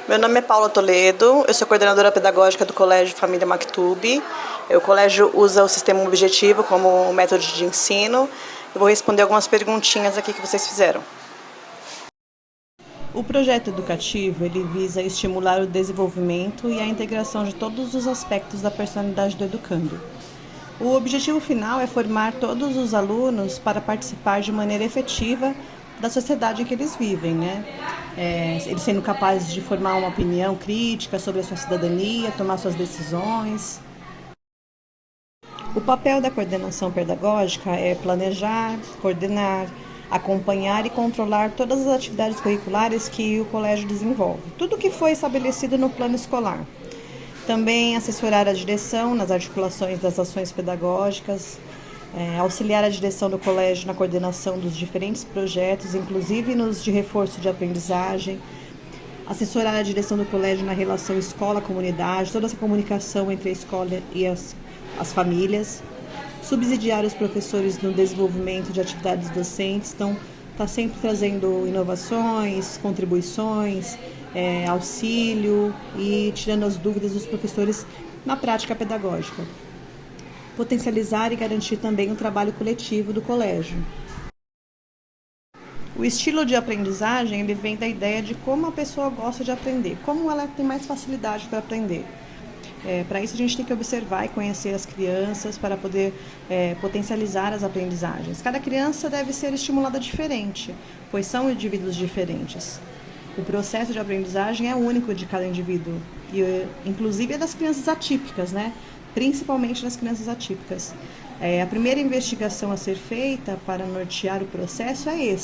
Meu nome é Paula Toledo, eu sou coordenadora pedagógica do Colégio Família Maktub. O colégio usa o sistema objetivo como método de ensino. Eu vou responder algumas perguntinhas aqui que vocês fizeram. O projeto educativo ele visa estimular o desenvolvimento e a integração de todos os aspectos da personalidade do educando. O objetivo final é formar todos os alunos para participar de maneira efetiva da sociedade em que eles vivem, né? Eles sendo capazes de formar uma opinião crítica sobre a sua cidadania, tomar suas decisões. O papel da coordenação pedagógica é planejar, coordenar, acompanhar e controlar todas as atividades curriculares que o colégio desenvolve, tudo que foi estabelecido no plano escolar. Também assessorar a direção nas articulações das ações pedagógicas, auxiliar a direção do colégio na coordenação dos diferentes projetos, inclusive nos de reforço de aprendizagem, assessorar a direção do colégio na relação escola-comunidade, toda essa comunicação entre a escola e as famílias, subsidiar os professores no desenvolvimento de atividades docentes, então está sempre trazendo inovações, contribuições, auxílio e tirando as dúvidas dos professores na prática pedagógica. Potencializar e garantir também o trabalho coletivo do colégio. O estilo de aprendizagem ele vem da ideia de como a pessoa gosta de aprender, como ela tem mais facilidade para aprender. Para isso a gente tem que observar e conhecer as crianças para poder potencializar as aprendizagens. Cada criança deve ser estimulada diferente, pois são indivíduos diferentes. O processo de aprendizagem é único de cada indivíduo, e, inclusive é das crianças atípicas, né? Principalmente das crianças atípicas. A primeira investigação a ser feita para nortear o processo é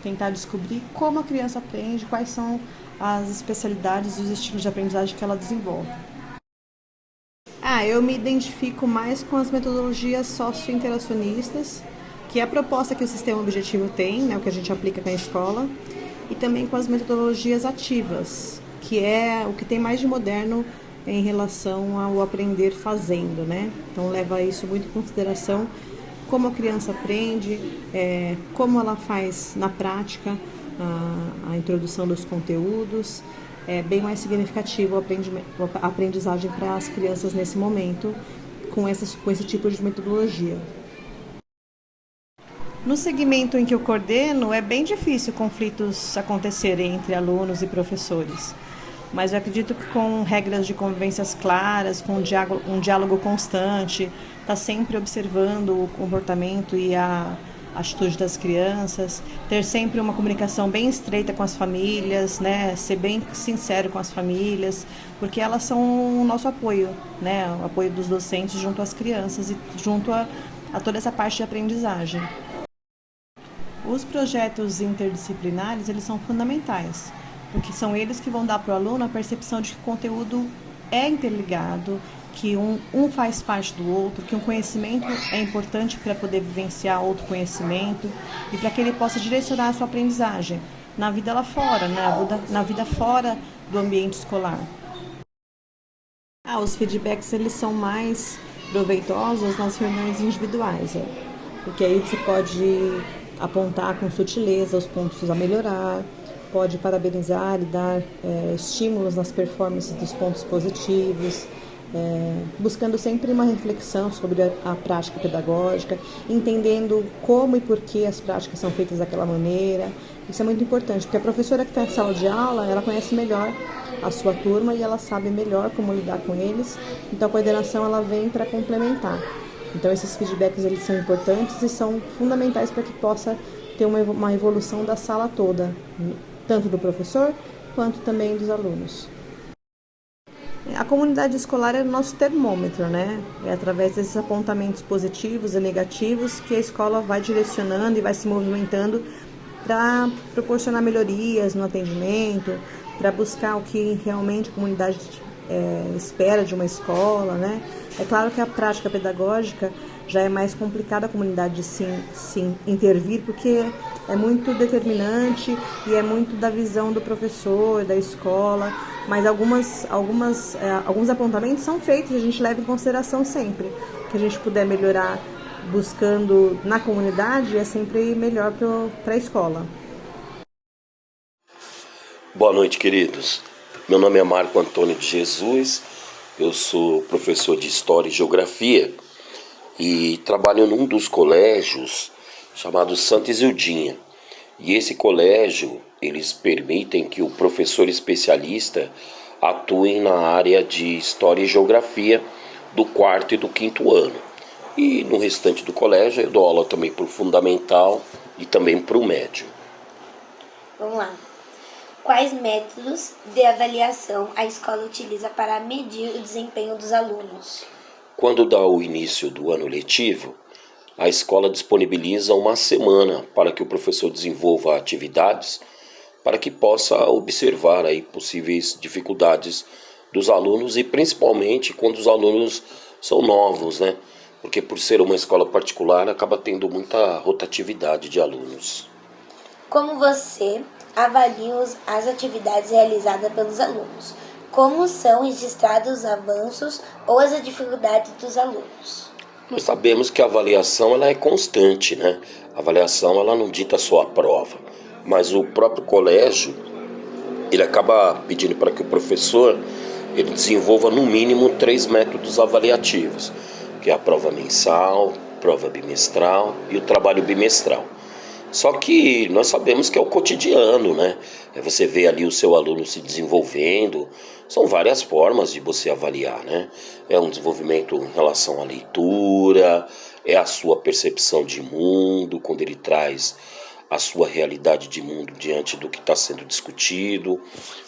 tentar descobrir como a criança aprende, quais são as especialidades e os estilos de aprendizagem que ela desenvolve. Eu me identifico mais com as metodologias socio-interacionistas, que é a proposta que o sistema objetivo tem, né, o que a gente aplica na escola, e também com as metodologias ativas, que é o que tem mais de moderno em relação ao aprender fazendo, né? Então leva isso muito em consideração como a criança aprende, como ela faz na prática a introdução dos conteúdos. É bem mais significativo a aprendizagem para as crianças nesse momento com esse tipo de metodologia. No segmento em que eu coordeno, é bem difícil conflitos acontecerem entre alunos e professores, mas eu acredito que com regras de convivências claras, com um diálogo constante, tá sempre observando o comportamento e a atitude das crianças, ter sempre uma comunicação bem estreita com as famílias, né? Ser bem sincero com as famílias, porque elas são o nosso apoio, né? O apoio dos docentes junto às crianças e junto a toda essa parte de aprendizagem. Os projetos interdisciplinares, eles são fundamentais, porque são eles que vão dar para o aluno a percepção de que o conteúdo é interligado, que um faz parte do outro, que um conhecimento é importante para poder vivenciar outro conhecimento e para que ele possa direcionar a sua aprendizagem na vida lá fora, na vida fora do ambiente escolar. Os feedbacks eles são mais proveitosos nas reuniões individuais, porque aí você pode apontar com sutileza os pontos a melhorar, pode parabenizar e dar estímulos nas performances dos pontos positivos, buscando sempre uma reflexão sobre a prática pedagógica, entendendo como e por que as práticas são feitas daquela maneira. Isso é muito importante, porque a professora que está em sala de aula, ela conhece melhor a sua turma e ela sabe melhor como lidar com eles, então a coordenação ela vem para complementar. Então esses feedbacks eles são importantes e são fundamentais para que possa ter uma evolução da sala toda, tanto do professor quanto também dos alunos. A comunidade escolar é o nosso termômetro, né? É através desses apontamentos positivos e negativos que a escola vai direcionando e vai se movimentando para proporcionar melhorias no atendimento, para buscar o que realmente a comunidade espera de uma escola, né? É claro que a prática pedagógica já é mais complicada a comunidade sim intervir, porque é muito determinante e é muito da visão do professor, da escola, mas alguns apontamentos são feitos e a gente leva em consideração sempre. Que a gente puder melhorar buscando na comunidade é sempre melhor para a escola. Boa noite, queridos. Meu nome é Marco Antônio de Jesus, eu sou professor de História e Geografia e trabalho num dos colégios chamado Santa Isildinha. E esse colégio, eles permitem que o professor especialista atue na área de História e Geografia do quarto e do quinto ano. E no restante do colégio eu dou aula também para o fundamental e também para o médio. Vamos lá. Quais métodos de avaliação a escola utiliza para medir o desempenho dos alunos? Quando dá o início do ano letivo, a escola disponibiliza uma semana para que o professor desenvolva atividades para que possa observar aí possíveis dificuldades dos alunos e principalmente quando os alunos são novos, né? Porque por ser uma escola particular acaba tendo muita rotatividade de alunos. Como você avalia as atividades realizadas pelos alunos? Como são registrados os avanços ou as dificuldades dos alunos? Nós sabemos que a avaliação ela é constante, né? A avaliação ela não dita só a prova, mas o próprio colégio ele acaba pedindo para que o professor ele desenvolva no mínimo 3 métodos avaliativos, que é a prova mensal, prova bimestral e o trabalho bimestral. Só que nós sabemos que é o cotidiano, né? É você ver ali o seu aluno se desenvolvendo. São várias formas de você avaliar, né? É um desenvolvimento em relação à leitura, é a sua percepção de mundo, quando ele traz a sua realidade de mundo diante do que está sendo discutido,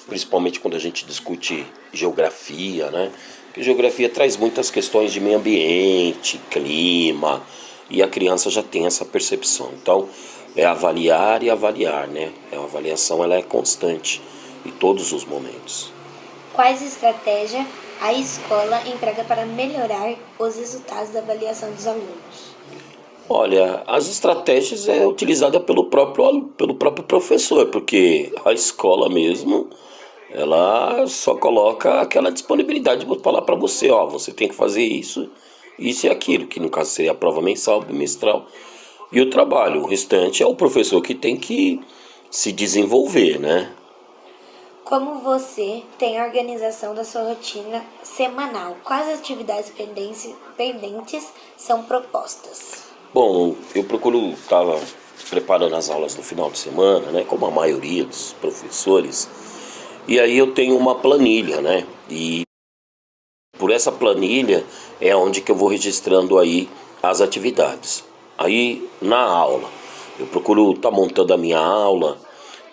principalmente quando a gente discute geografia, né? Porque geografia traz muitas questões de meio ambiente, clima, e a criança já tem essa percepção. Então, é avaliar e avaliar, né? A avaliação ela é constante em todos os momentos. Quais estratégias a escola emprega para melhorar os resultados da avaliação dos alunos? Olha, as estratégias é utilizada pelo próprio professor, porque a escola mesmo, ela só coloca aquela disponibilidade de falar para você, ó, você tem que fazer isso, isso e aquilo, que no caso seria a prova mensal, bimestral e o trabalho. O restante é o professor que tem que se desenvolver, né? Como você tem a organização da sua rotina semanal? Quais atividades pendentes são propostas? Bom, eu procuro estar preparando as aulas no final de semana, né? Como a maioria dos professores. E aí eu tenho uma planilha, né? E por essa planilha é onde que eu vou registrando aí as atividades. Aí na aula, eu procuro estar montando a minha aula.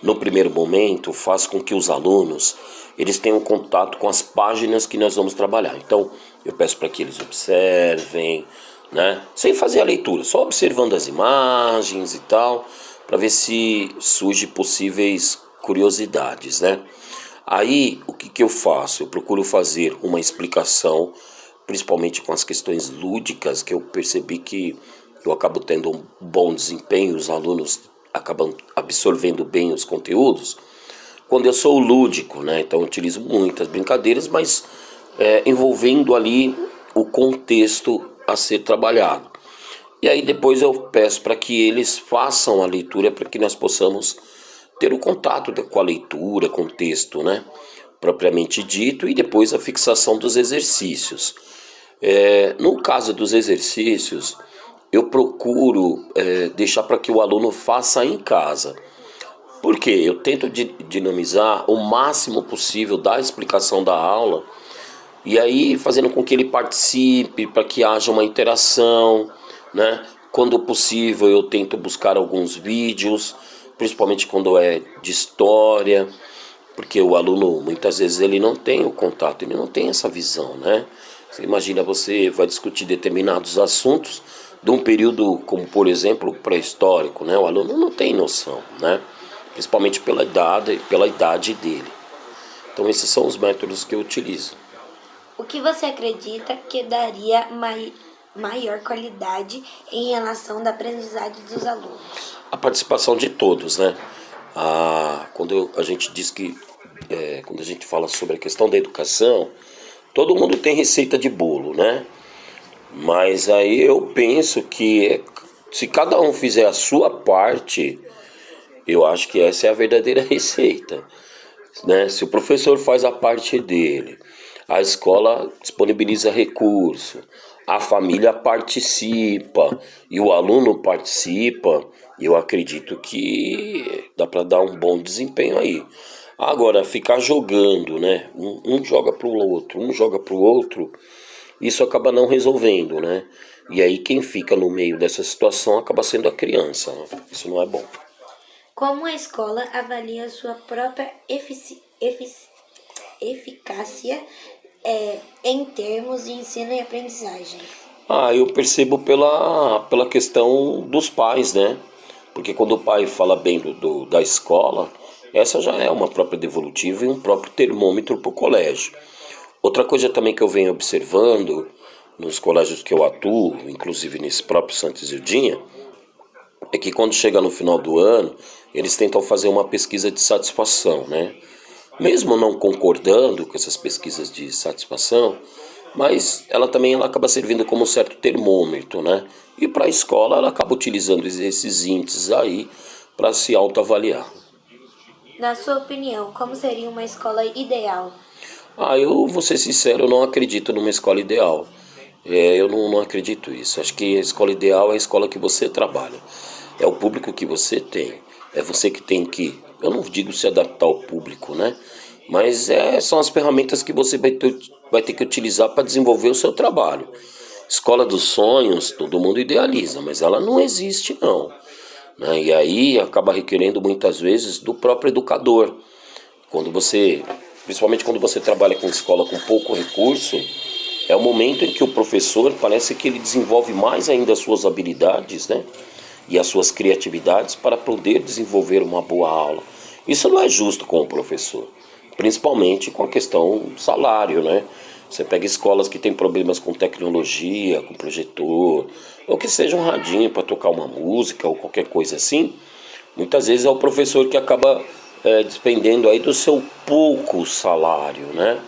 No primeiro momento, faço com que os alunos eles tenham contato com as páginas que nós vamos trabalhar. Então, eu peço para que eles observem, né? Sem fazer a leitura, só observando as imagens e tal, para ver se surge possíveis curiosidades, né? Aí, o que eu faço? Eu procuro fazer uma explicação, principalmente com as questões lúdicas, que eu percebi que eu acabo tendo um bom desempenho, os alunos acabam absorvendo bem os conteúdos. Quando eu sou lúdico, né? Então eu utilizo muitas brincadeiras, mas envolvendo ali o contexto a ser trabalhado. E aí depois eu peço para que eles façam a leitura para que nós possamos ter o contato com a leitura, com o texto, né? Propriamente dito, e depois a fixação dos exercícios. No caso dos exercícios, eu procuro deixar para que o aluno faça em casa. Por quê? Eu tento dinamizar o máximo possível da explicação da aula e aí fazendo com que ele participe, para que haja uma interação, né? Quando possível eu tento buscar alguns vídeos, principalmente quando é de história, porque o aluno muitas vezes ele não tem o contato, ele não tem essa visão, né? Você imagina, você vai discutir determinados assuntos de um período como, por exemplo, pré-histórico, né? O aluno não tem noção, né? Principalmente pela idade dele. Então esses são os métodos que eu utilizo. O que você acredita que daria maior qualidade em relação da aprendizagem dos alunos? A participação de todos, né? Quando a gente diz que, quando a gente fala sobre a questão da educação, todo mundo tem receita de bolo, né? Mas aí eu penso que se cada um fizer a sua parte, eu acho que essa é a verdadeira receita. né? Se o professor faz a parte dele, a escola disponibiliza recurso, a família participa e o aluno participa, eu acredito que dá para dar um bom desempenho aí. Agora, ficar jogando, né? Um joga para o outro, um joga para o outro, isso acaba não resolvendo, né? E aí quem fica no meio dessa situação acaba sendo a criança, né? Isso não é bom. Como a escola avalia sua própria eficácia em termos de ensino e aprendizagem? Eu percebo pela questão dos pais, né? Porque quando o pai fala bem da escola, essa já é uma própria devolutiva e um próprio termômetro para o colégio. Outra coisa também que eu venho observando nos colégios que eu atuo, inclusive nesse próprio Santa Izildinha, é que quando chega no final do ano, eles tentam fazer uma pesquisa de satisfação, né? Mesmo não concordando com essas pesquisas de satisfação, mas ela acaba servindo como um certo termômetro, né? E para a escola ela acaba utilizando esses índices aí para se autoavaliar. Na sua opinião, como seria uma escola ideal? Eu vou ser sincero, eu não acredito numa escola ideal. Eu não acredito nisso. Acho que a escola ideal é a escola que você trabalha. É o público que você tem. É você que tem que, eu não digo se adaptar ao público, né? Mas são as ferramentas que você vai ter que utilizar para desenvolver o seu trabalho. Escola dos sonhos, todo mundo idealiza, mas ela não existe não, né? E aí acaba requerendo muitas vezes do próprio educador. Principalmente quando você trabalha com escola com pouco recurso, é o momento em que o professor parece que ele desenvolve mais ainda as suas habilidades, né? E as suas criatividades para poder desenvolver uma boa aula. Isso não é justo com o professor, principalmente com a questão do salário, né? Você pega escolas que têm problemas com tecnologia, com projetor, ou que seja um radinho para tocar uma música ou qualquer coisa assim. Muitas vezes é o professor que acaba despendendo aí do seu pouco salário, né?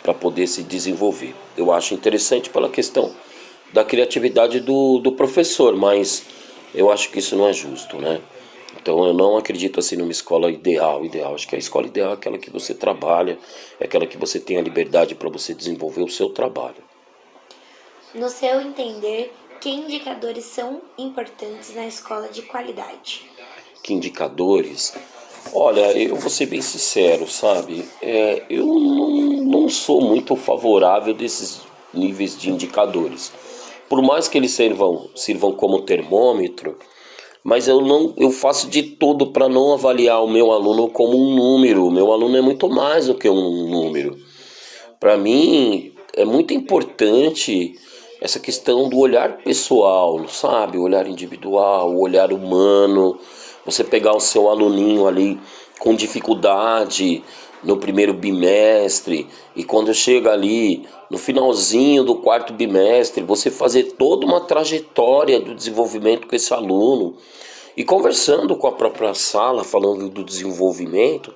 Para poder se desenvolver. Eu acho interessante pela questão da criatividade do professor, mas eu acho que isso não é justo, né? Então eu não acredito assim numa escola ideal. Acho que a escola ideal é aquela que você trabalha, é aquela que você tem a liberdade para você desenvolver o seu trabalho. No seu entender, que indicadores são importantes na escola de qualidade? Que indicadores? Olha, eu vou ser bem sincero, sabe? Eu não sou muito favorável desses níveis de indicadores. Por mais que eles sirvam como termômetro, mas eu faço de tudo para não avaliar o meu aluno como um número. O meu aluno é muito mais do que um número. Para mim, é muito importante essa questão do olhar pessoal, sabe? O olhar individual, o olhar humano. Você pegar o seu aluninho ali com dificuldade no primeiro bimestre e quando chega ali no finalzinho do quarto bimestre, você fazer toda uma trajetória do desenvolvimento com esse aluno e conversando com a própria sala, falando do desenvolvimento.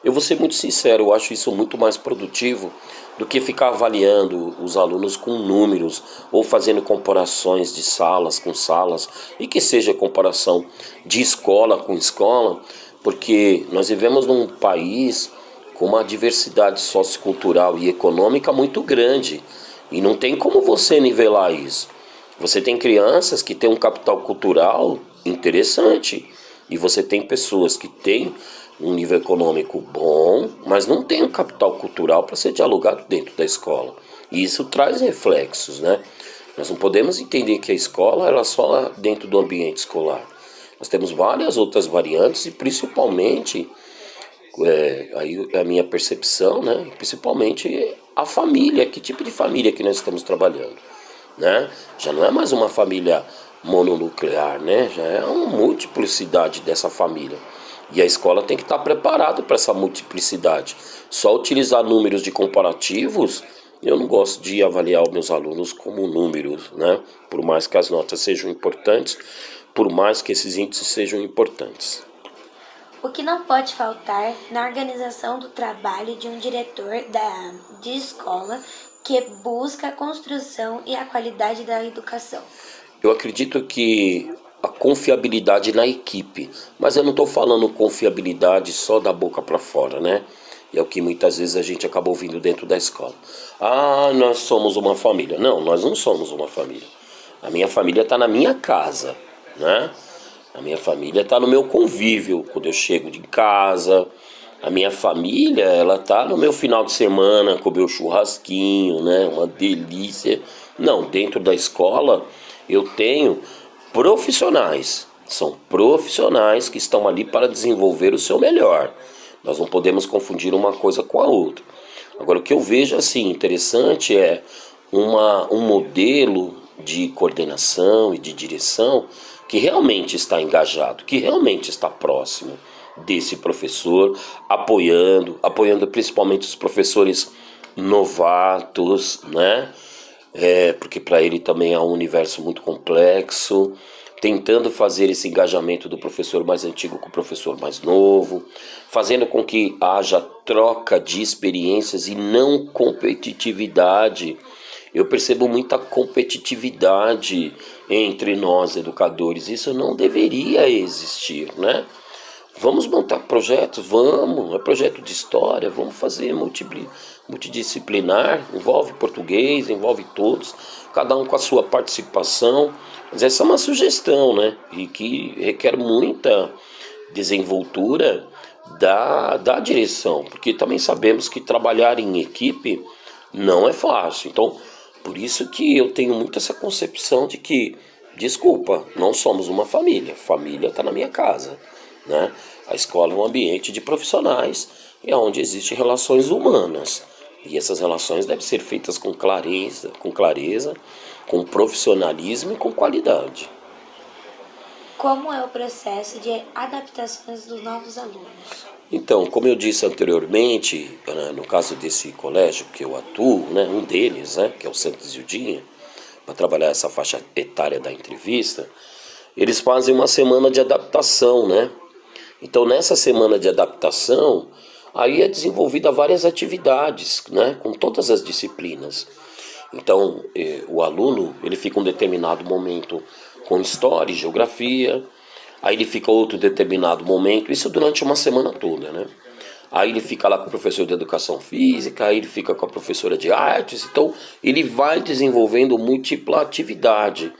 Eu vou ser muito sincero, eu acho isso muito mais produtivo do que ficar avaliando os alunos com números ou fazendo comparações de salas com salas, e que seja comparação de escola com escola, porque nós vivemos num país com uma diversidade sociocultural e econômica muito grande, e não tem como você nivelar isso. Você tem crianças que têm um capital cultural interessante, e você tem pessoas que têm um nível econômico bom, mas não tem um capital cultural para ser dialogado dentro da escola. E isso traz reflexos, né? Nós não podemos entender que a escola ela só dentro do ambiente escolar. Nós temos várias outras variantes e principalmente, aí é a minha percepção, né? Principalmente a família, que tipo de família que nós estamos trabalhando, né? Já não é mais uma família mononuclear, né? Já é uma multiplicidade dessa família. E a escola tem que estar preparada para essa multiplicidade. Só utilizar números de comparativos, eu não gosto de avaliar os meus alunos como números, né? Por mais que as notas sejam importantes, por mais que esses índices sejam importantes. O que não pode faltar na organização do trabalho de um diretor de escola que busca a construção e a qualidade da educação? Eu acredito que a confiabilidade na equipe, mas eu não estou falando confiabilidade só da boca para fora, né? E é o que muitas vezes a gente acaba ouvindo dentro da escola. Ah, nós somos uma família. Não, nós não somos uma família. A minha família está na minha casa, né? A minha família está no meu convívio, quando eu chego de casa. A minha família, ela está no meu final de semana, com o meu churrasquinho, né? Uma delícia. Não, dentro da escola eu tenho profissionais. São profissionais que estão ali para desenvolver o seu melhor. Nós não podemos confundir uma coisa com a outra. Agora, o que eu vejo assim interessante é um modelo de coordenação e de direção que realmente está engajado, que realmente está próximo desse professor, apoiando principalmente os professores novatos, né? Porque para ele também é um universo muito complexo, tentando fazer esse engajamento do professor mais antigo com o professor mais novo, fazendo com que haja troca de experiências e não competitividade. Eu percebo muita competitividade entre nós educadores, isso não deveria existir, né? Vamos montar projetos, vamos, é projeto de história, vamos fazer multidisciplinar, envolve português, envolve todos, cada um com a sua participação, mas essa é uma sugestão, né? E que requer muita desenvoltura da direção, porque também sabemos que trabalhar em equipe não é fácil, então por isso que eu tenho muito essa concepção de que, desculpa, não somos uma família está na minha casa, né? A escola é um ambiente de profissionais e é onde existem relações humanas. E essas relações devem ser feitas com clareza, com profissionalismo e com qualidade. Como é o processo de adaptações dos novos alunos? Então, como eu disse anteriormente, no caso desse colégio que eu atuo, né, um deles, né, que é o Santos Zildinha, para trabalhar essa faixa etária da entrevista, eles fazem uma semana de adaptação, né? Então, nessa semana de adaptação, aí é desenvolvida várias atividades, né, com todas as disciplinas. Então, o aluno, ele fica um determinado momento com história e geografia, aí ele fica outro determinado momento, isso durante uma semana toda, né? Aí ele fica lá com o professor de educação física, aí ele fica com a professora de artes, então ele vai desenvolvendo múltipla atividade.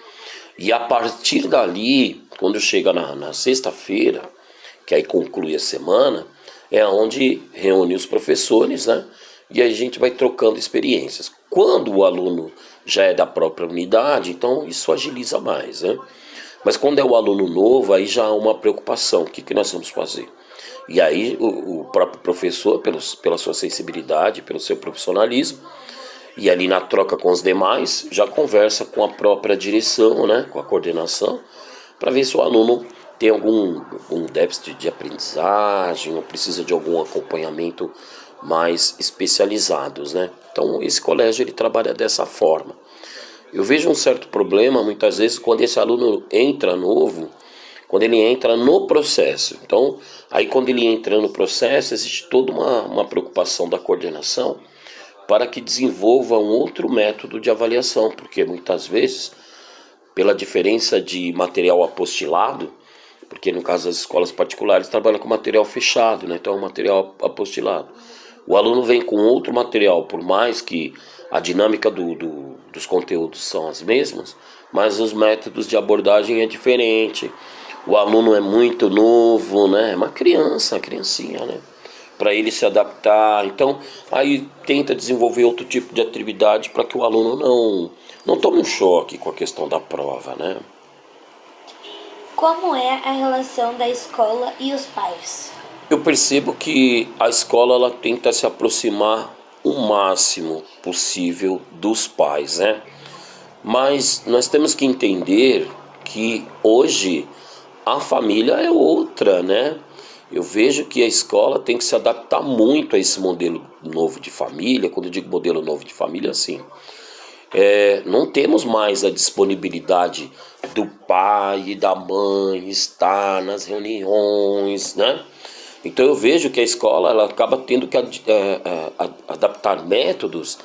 E a partir dali, quando chega na sexta-feira, que aí conclui a semana, é onde reúne os professores, né? E aí a gente vai trocando experiências. Quando o aluno já é da própria unidade, então isso agiliza mais, né? Mas quando é o aluno novo, aí já há uma preocupação, o que nós vamos fazer? E aí o próprio professor, pela sua sensibilidade, pelo seu profissionalismo, e ali na troca com os demais, já conversa com a própria direção, né, com a coordenação, para ver se o aluno tem algum déficit de aprendizagem ou precisa de algum acompanhamento mais especializados, né? Então esse colégio ele trabalha dessa forma. Eu vejo um certo problema muitas vezes quando esse aluno entra novo, quando ele entra no processo. Então, aí quando ele entra no processo, existe toda uma preocupação da coordenação para que desenvolva um outro método de avaliação, porque muitas vezes, pela diferença de material apostilado, porque no caso das escolas particulares trabalham com material fechado, né? Então é um material apostilado. O aluno vem com outro material, por mais que a dinâmica dos conteúdos são as mesmas, mas os métodos de abordagem é diferente. O aluno é muito novo, né? É uma criancinha, né? Para ele se adaptar. Então, aí tenta desenvolver outro tipo de atividade para que o aluno não tome um choque com a questão da prova, né? Como é a relação da escola e os pais? Eu percebo que a escola ela tenta se aproximar o máximo possível dos pais, né? Mas nós temos que entender que hoje a família é outra, né? Eu vejo que a escola tem que se adaptar muito a esse modelo novo de família. Quando eu digo modelo novo de família, assim, não temos mais a disponibilidade do pai e da mãe estar nas reuniões, né? Então eu vejo que a escola ela acaba tendo que adaptar métodos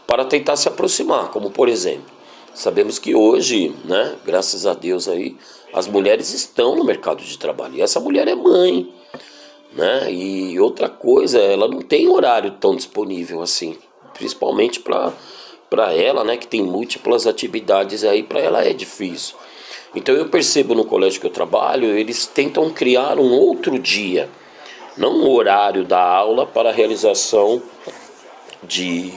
para tentar se aproximar, como por exemplo, sabemos que hoje, né, graças a Deus aí, as mulheres estão no mercado de trabalho, e essa mulher é mãe, né? E outra coisa, ela não tem horário tão disponível assim, principalmente para ela, né, que tem múltiplas atividades aí, para ela é difícil. Então eu percebo no colégio que eu trabalho, eles tentam criar um outro dia, não um horário da aula para a realização de,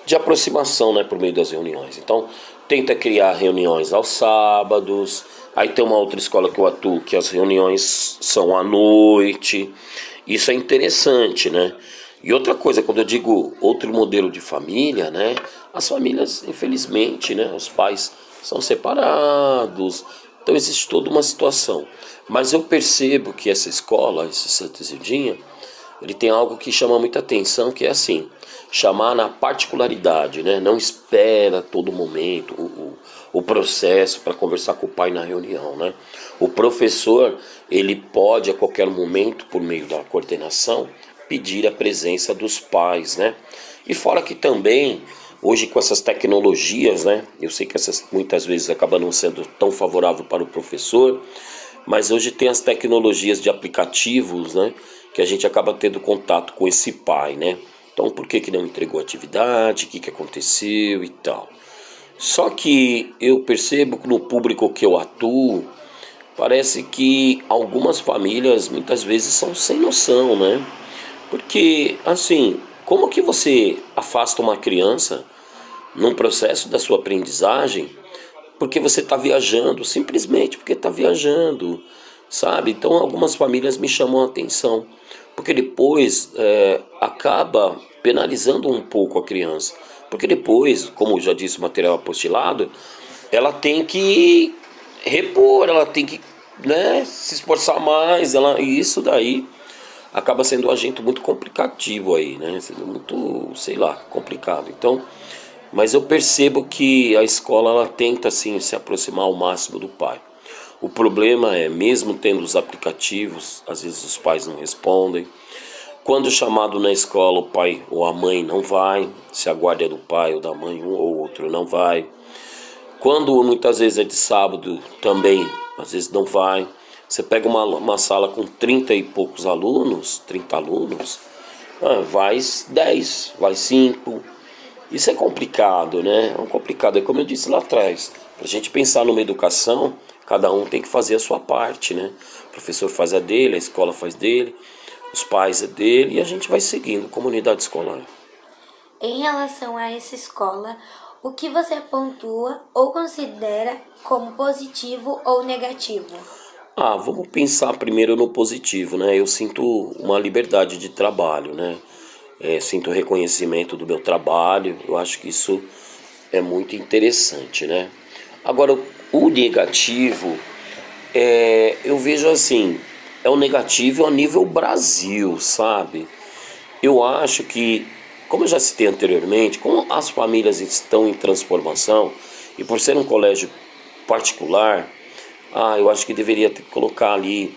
de aproximação, né, por meio das reuniões. Então tenta criar reuniões aos sábados. Aí tem uma outra escola que eu atuo que as reuniões são à noite. Isso é interessante, né? E outra coisa, quando eu digo outro modelo de família, né? As famílias, infelizmente, né? Os pais são separados. Então existe toda uma situação. Mas eu percebo que essa escola, esse Santa Izildinha, ele tem algo que chama muita atenção, que é assim, chamar na particularidade, né? Não espera todo momento o processo para conversar com o pai na reunião, né? O professor, ele pode a qualquer momento, por meio da coordenação, pedir a presença dos pais, né? E fora que também, hoje com essas tecnologias, né? Eu sei que essas muitas vezes acabam não sendo tão favorável para o professor, mas hoje tem as tecnologias de aplicativos, né? Que a gente acaba tendo contato com esse pai, né? Então, por que não entregou a atividade, o que aconteceu e tal. Só que eu percebo que no público que eu atuo, parece que algumas famílias muitas vezes são sem noção, né? Porque, assim, como que você afasta uma criança num processo da sua aprendizagem porque você está viajando, simplesmente porque está viajando, sabe? Então algumas famílias me chamam a atenção, porque depois acaba penalizando um pouco a criança, porque depois, como já disse o material apostilado, ela tem que repor, ela tem que, né, se esforçar mais, e isso daí acaba sendo um agente muito complicativo aí, né? Sendo muito, sei lá, complicado. Então, mas eu percebo que a escola ela tenta assim se aproximar ao máximo do pai. O problema é, mesmo tendo os aplicativos, às vezes os pais não respondem. Quando chamado na escola, o pai ou a mãe não vai. Se a guarda é do pai ou da mãe, um ou outro não vai. Quando muitas vezes é de sábado, também, às vezes não vai. Você pega uma sala com 30 e poucos alunos, 30 alunos, vai 10, vai 5. Isso é complicado, né? É complicado, é como eu disse lá atrás. Para a gente pensar numa educação, cada um tem que fazer a sua parte, né? O professor faz a dele, a escola faz dele, os pais a dele, e a gente vai seguindo, comunidade escolar. Em relação a essa escola, o que você pontua ou considera como positivo ou negativo? Vamos pensar primeiro no positivo, né? Eu sinto uma liberdade de trabalho, né? Sinto reconhecimento do meu trabalho, eu acho que isso é muito interessante, né? Agora, o negativo, eu vejo assim, é o negativo a nível Brasil, sabe? Eu acho que, como eu já citei anteriormente, como as famílias estão em transformação, e por ser um colégio particular, eu acho que deveria colocar ali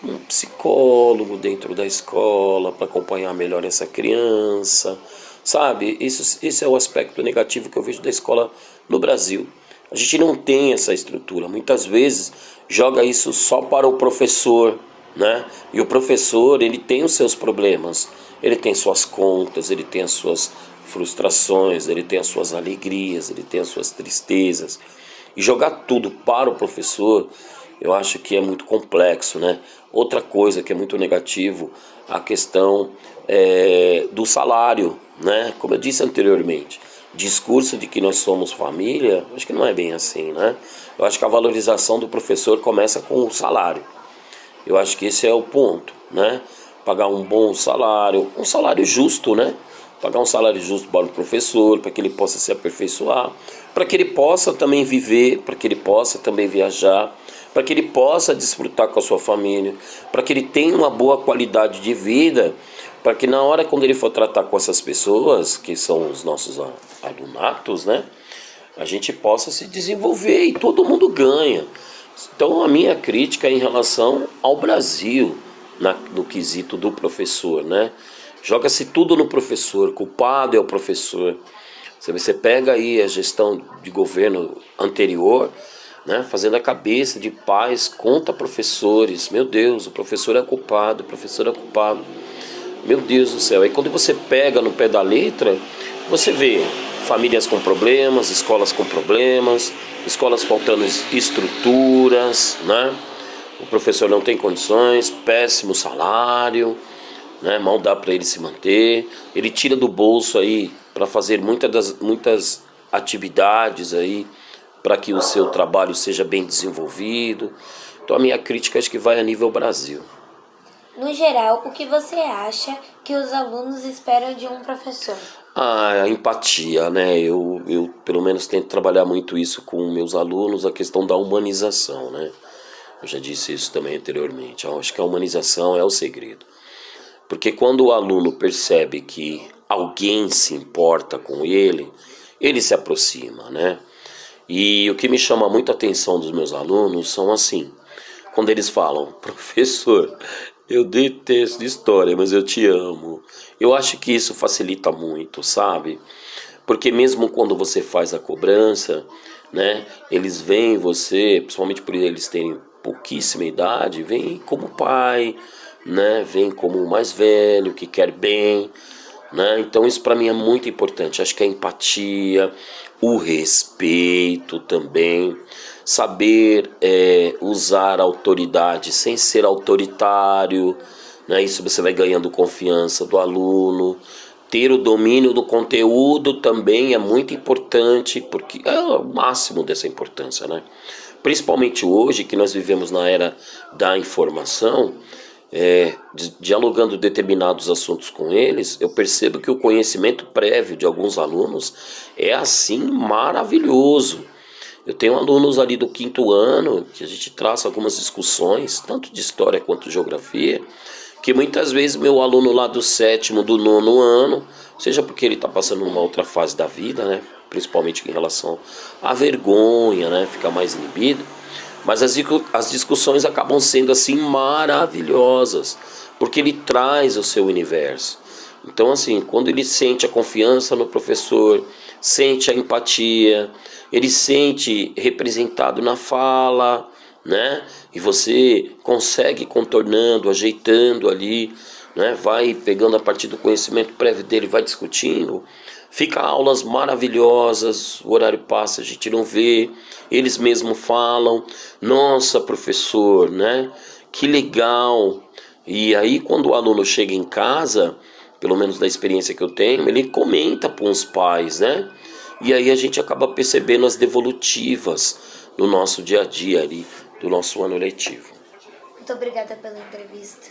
um psicólogo dentro da escola para acompanhar melhor essa criança, sabe? Esse é o aspecto negativo que eu vejo da escola no Brasil. A gente não tem essa estrutura. Muitas vezes joga isso só para o professor, né? E o professor, ele tem os seus problemas, ele tem suas contas, ele tem as suas frustrações, ele tem as suas alegrias, ele tem as suas tristezas. E jogar tudo para o professor, eu acho que é muito complexo, né? Outra coisa que é muito negativo, a questão do salário, né? Como eu disse anteriormente, discurso de que nós somos família, acho que não é bem assim, né? Eu acho que a valorização do professor começa com o salário. Eu acho que esse é o ponto, né? Pagar um bom salário, um salário justo, né? Pagar um salário justo para o professor, para que ele possa se aperfeiçoar, para que ele possa também viver, para que ele possa também viajar, para que ele possa desfrutar com a sua família, para que ele tenha uma boa qualidade de vida, para que na hora quando ele for tratar com essas pessoas, que são os nossos alunatos, né? A gente possa se desenvolver e todo mundo ganha. Então a minha crítica é em relação ao Brasil, no quesito do professor, né? Joga-se tudo no professor, culpado é o professor. Você pega aí a gestão de governo anterior, né, fazendo a cabeça de pais contra professores. Meu Deus, o professor é culpado, o professor é culpado. Meu Deus do céu. Aí quando você pega no pé da letra, você vê famílias com problemas, escolas com problemas, escolas faltando estruturas, né? O professor não tem condições, péssimo salário, né? Mal dá para ele se manter. Ele tira do bolso aí para fazer muitas atividades aí para que o seu trabalho seja bem desenvolvido. Então a minha crítica acho que vai a nível Brasil. No geral, o que você acha que os alunos esperam de um professor? A empatia, né? Eu pelo menos tento trabalhar muito isso com meus alunos, a questão da humanização, né? Eu já disse isso também anteriormente. Eu acho que a humanização é o segredo. Porque quando o aluno percebe que alguém se importa com ele, ele se aproxima, né? E o que me chama muito a atenção dos meus alunos são assim, quando eles falam, professor, eu detesto história, mas eu te amo. Eu acho que isso facilita muito, sabe? Porque mesmo quando você faz a cobrança, né, eles veem você, principalmente por eles terem pouquíssima idade, veem como pai, né, veem como o mais velho, que quer bem, né? Então isso para mim é muito importante. Acho que a empatia, o respeito também, saber usar a autoridade sem ser autoritário, né? Isso você vai ganhando confiança do aluno. Ter o domínio do conteúdo também é muito importante, porque é o máximo dessa importância, né? Principalmente hoje que nós vivemos na era da informação, dialogando determinados assuntos com eles, eu percebo que o conhecimento prévio de alguns alunos é assim maravilhoso. Eu tenho alunos ali do 5º ano que a gente traça algumas discussões, tanto de história quanto de geografia, que muitas vezes meu aluno lá do 7º, do 9º ano, seja porque ele está passando numa outra fase da vida, né, principalmente em relação à vergonha, né, fica mais inibido, mas as discussões acabam sendo assim maravilhosas, porque ele traz o seu universo. Então assim, quando ele sente a confiança no professor, sente a empatia, ele sente representado na fala, né? E você consegue contornando, ajeitando ali, né? Vai pegando a partir do conhecimento prévio dele, vai discutindo. Fica aulas maravilhosas, o horário passa, a gente não vê, eles mesmos falam, nossa professor, né? Que legal. E aí quando o aluno chega em casa, pelo menos da experiência que eu tenho, ele comenta com os pais, né? E aí a gente acaba percebendo as devolutivas no nosso dia a dia ali, do nosso ano letivo. Muito obrigada pela entrevista.